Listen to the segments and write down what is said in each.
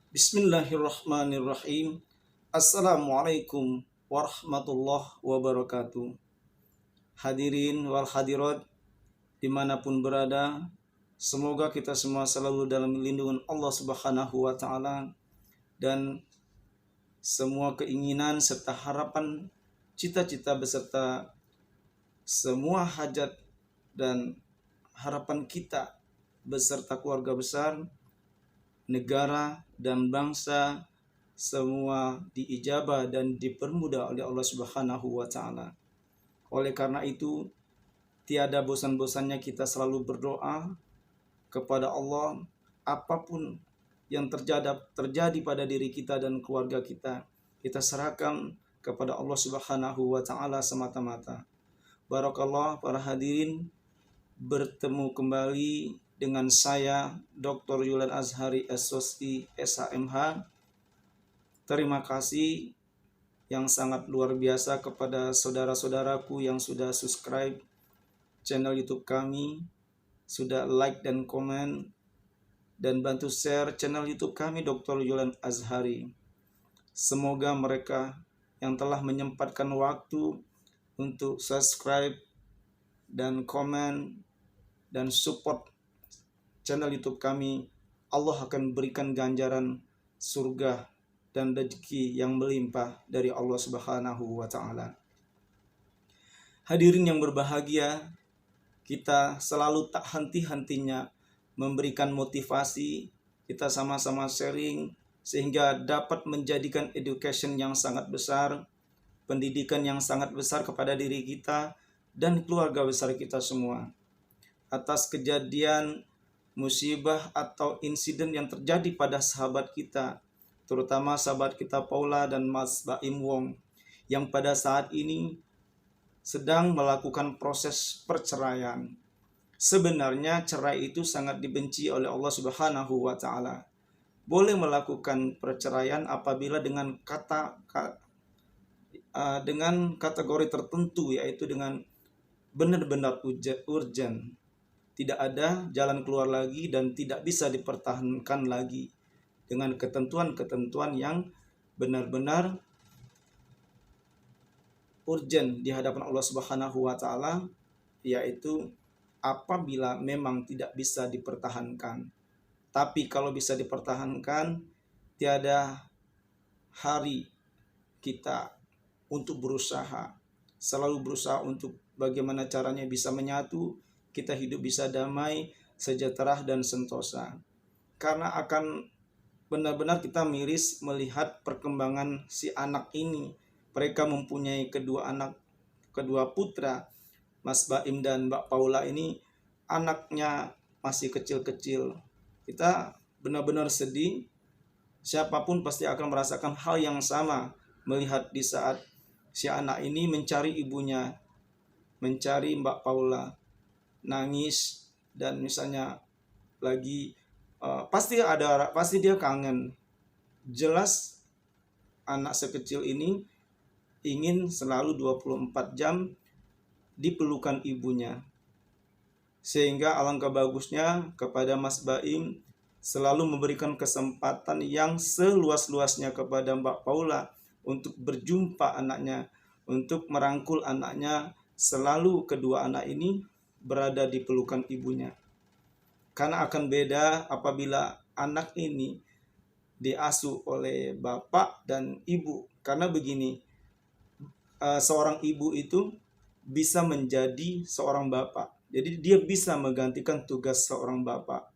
Bismillahirrahmanirrahim. Assalamualaikum warahmatullahi wabarakatuh. Hadirin wal hadirat dimanapun berada, semoga kita semua selalu dalam lindungan Allah Subhanahu wa Ta'ala, dan semua keinginan serta harapan, cita-cita beserta semua hajat dan harapan kita beserta keluarga besar, negara dan bangsa semua diijabah dan dipermudah oleh Allah Subhanahu wa Ta'ala. Oleh karena itu, tiada bosan-bosannya kita selalu berdoa kepada Allah apapun yang terjadi pada diri kita dan keluarga kita. Kita serahkan kepada Allah Subhanahu wa Ta'ala semata-mata. Barakallah para hadirin, bertemu kembali dengan saya Dr. Yulan Azhari SOSI SHMH. Terima kasih yang sangat luar biasa kepada saudara-saudaraku yang sudah subscribe channel YouTube kami, sudah like dan komen, dan bantu share channel YouTube kami Dr. Yulan Azhari. Semoga mereka yang telah menyempatkan waktu untuk subscribe dan komen dan support channel YouTube kami, Allah akan berikan ganjaran surga dan rezeki yang melimpah dari Allah Subhanahu wa Ta'ala. Hadirin yang berbahagia, kita selalu tak henti-hentinya memberikan motivasi, kita sama-sama sharing sehingga dapat menjadikan education yang sangat besar, pendidikan yang sangat besar kepada diri kita dan keluarga besar kita semua. Atas kejadian musibah atau insiden yang terjadi pada sahabat kita, terutama sahabat kita Paula dan Mas Baim Wong, yang pada saat ini sedang melakukan proses perceraian. Sebenarnya cerai itu sangat dibenci oleh Allah Subhanahu wa Ta'ala. Boleh melakukan perceraian apabila dengan kategori tertentu, yaitu dengan benar-benar urgent, tidak ada jalan keluar lagi dan tidak bisa dipertahankan lagi, dengan ketentuan-ketentuan yang benar-benar urgent di hadapan Allah Subhanahu wa Ta'ala, yaitu apabila memang tidak bisa dipertahankan. Tapi kalau bisa dipertahankan, tiada hari kita untuk berusaha, selalu berusaha untuk bagaimana caranya bisa menyatu, kita hidup bisa damai, sejahtera dan sentosa. Karena akan benar-benar kita miris melihat perkembangan si anak ini. Mereka mempunyai kedua putra, Mas Baim dan Mbak Paula ini, anaknya masih kecil-kecil. Kita benar-benar sedih. Siapapun pasti akan merasakan hal yang sama melihat di saat si anak ini mencari ibunya, mencari Mbak Paula, nangis dan misalnya lagi pasti dia kangen. Jelas anak sekecil ini ingin selalu 24 jam dipelukan ibunya. Sehingga alangkah bagusnya kepada Mas Baim selalu memberikan kesempatan yang seluas-luasnya kepada Mbak Paula untuk berjumpa anaknya, untuk merangkul anaknya. Selalu kedua anak ini berada di pelukan ibunya. Karena akan beda apabila anak ini diasuh oleh bapak dan ibu. Karena begini, seorang ibu itu bisa menjadi seorang bapak. Jadi dia bisa menggantikan tugas seorang bapak.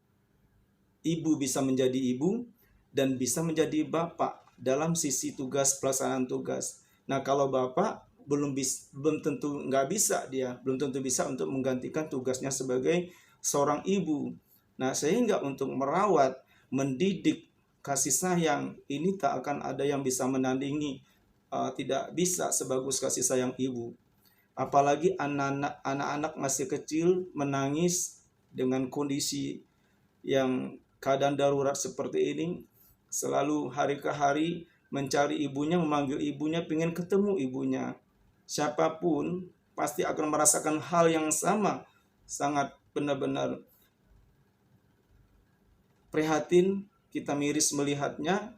Ibu bisa menjadi ibu dan bisa menjadi bapak dalam sisi tugas, pelaksanaan tugas. Nah, kalau bapak belum tentu bisa untuk menggantikan tugasnya sebagai seorang ibu. Nah, sehingga untuk merawat, mendidik, kasih sayang ini tak akan ada yang bisa menandingi, tidak bisa sebagus kasih sayang ibu. Apalagi anak-anak masih kecil menangis dengan kondisi yang keadaan darurat seperti ini, selalu hari ke hari mencari ibunya, memanggil ibunya, pengen ketemu ibunya. Siapapun pasti akan merasakan hal yang sama, sangat benar-benar prihatin kita miris melihatnya,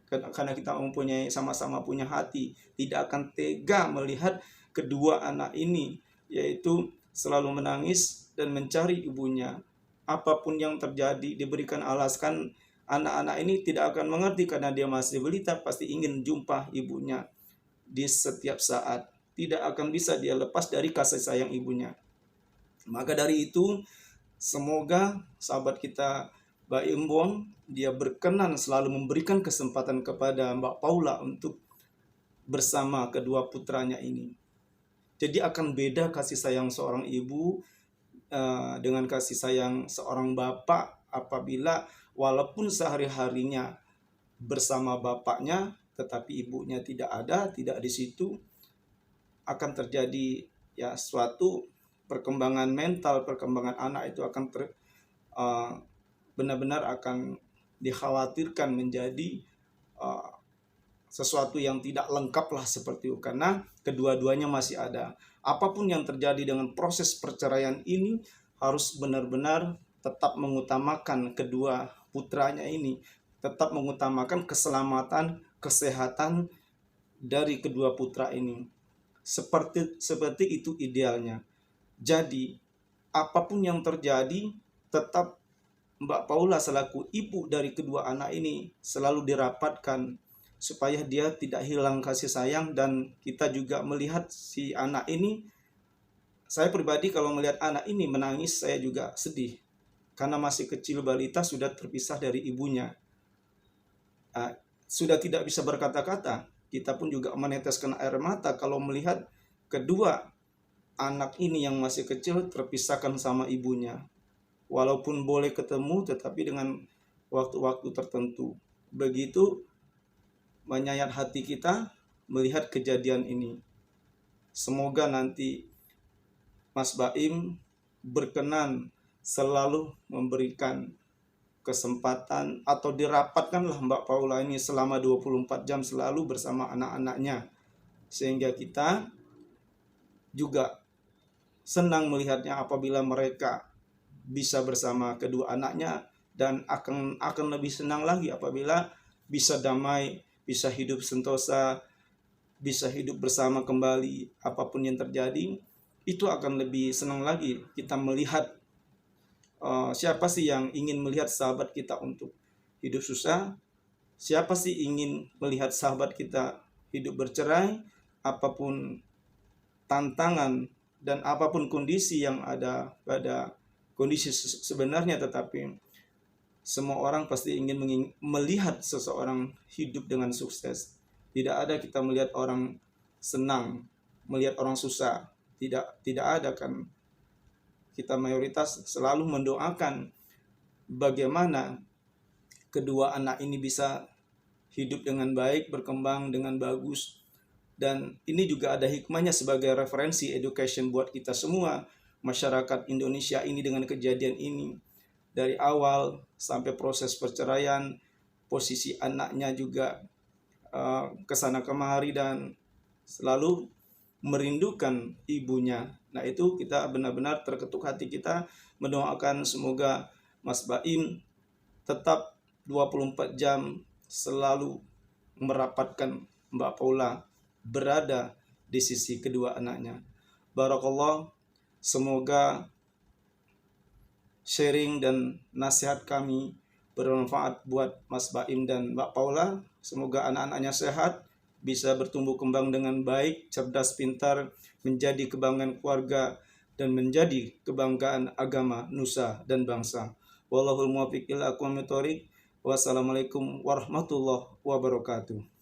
karena kita mempunyai sama-sama punya hati, tidak akan tega melihat kedua anak ini, yaitu selalu menangis dan mencari ibunya. Apapun yang terjadi, diberikan alasan, anak-anak ini tidak akan mengerti karena dia masih balita, pasti ingin jumpa ibunya di setiap saat. Tidak akan bisa dia lepas dari kasih sayang ibunya. Maka dari itu, semoga sahabat kita Mbak Imbong, dia berkenan selalu memberikan kesempatan kepada Mbak Paula untuk bersama kedua putranya ini. Jadi akan beda kasih sayang seorang ibu dengan kasih sayang seorang bapak apabila walaupun sehari-harinya bersama bapaknya, tetapi ibunya tidak ada, tidak di situ, akan terjadi ya suatu perkembangan mental, perkembangan anak itu akan benar-benar akan dikhawatirkan menjadi sesuatu yang tidak lengkap lah seperti itu, karena kedua-duanya masih ada. Apapun yang terjadi dengan proses perceraian ini harus benar-benar tetap mengutamakan kedua putranya ini, tetap mengutamakan keselamatan, kesehatan dari kedua putra ini. Seperti itu idealnya. Jadi apapun yang terjadi, tetap Mbak Paula selaku ibu dari kedua anak ini selalu dirapatkan supaya dia tidak hilang kasih sayang. Dan kita juga melihat si anak ini, saya pribadi kalau melihat anak ini menangis, saya juga sedih karena masih kecil balita, sudah terpisah dari ibunya, sudah tidak bisa berkata-kata. Kita pun juga meneteskan air mata kalau melihat kedua anak ini yang masih kecil terpisahkan sama ibunya. Walaupun boleh ketemu, tetapi dengan waktu-waktu tertentu. Begitu menyayat hati kita melihat kejadian ini. Semoga nanti Mas Baim berkenan selalu memberikan kesempatan atau dirapatkanlah Mbak Paula ini selama 24 jam selalu bersama anak-anaknya. Sehingga kita juga senang melihatnya apabila mereka bisa bersama kedua anaknya, dan akan lebih senang lagi apabila bisa damai, bisa hidup sentosa, bisa hidup bersama kembali. Apapun yang terjadi, itu akan lebih senang lagi kita melihat. Siapa sih yang ingin melihat sahabat kita untuk hidup susah? Siapa sih ingin melihat sahabat kita hidup bercerai? Apapun tantangan dan apapun kondisi yang ada pada kondisi sebenarnya, tetapi semua orang pasti ingin melihat seseorang hidup dengan sukses. Tidak ada kita melihat orang senang, melihat orang susah. Tidak ada kan. Kita mayoritas selalu mendoakan bagaimana kedua anak ini bisa hidup dengan baik, berkembang dengan bagus. Dan ini juga ada hikmahnya sebagai referensi education buat kita semua, masyarakat Indonesia ini, dengan kejadian ini. Dari awal sampai proses perceraian, posisi anaknya juga kesana kemari dan selalu merindukan ibunya. Nah itu kita benar-benar terketuk hati kita mendoakan semoga Mas Baim tetap 24 jam selalu merapatkan Mbak Paula berada di sisi kedua anaknya. Barakallah, semoga sharing dan nasihat kami bermanfaat buat Mas Baim dan Mbak Paula. Semoga anak-anaknya sehat, bisa bertumbuh kembang dengan baik, cerdas, pintar, menjadi kebanggaan keluarga dan menjadi kebanggaan agama, nusa dan bangsa. Wallahul muwaffiq ila aqwamit thoriq. Wassalamualaikum warahmatullahi wabarakatuh.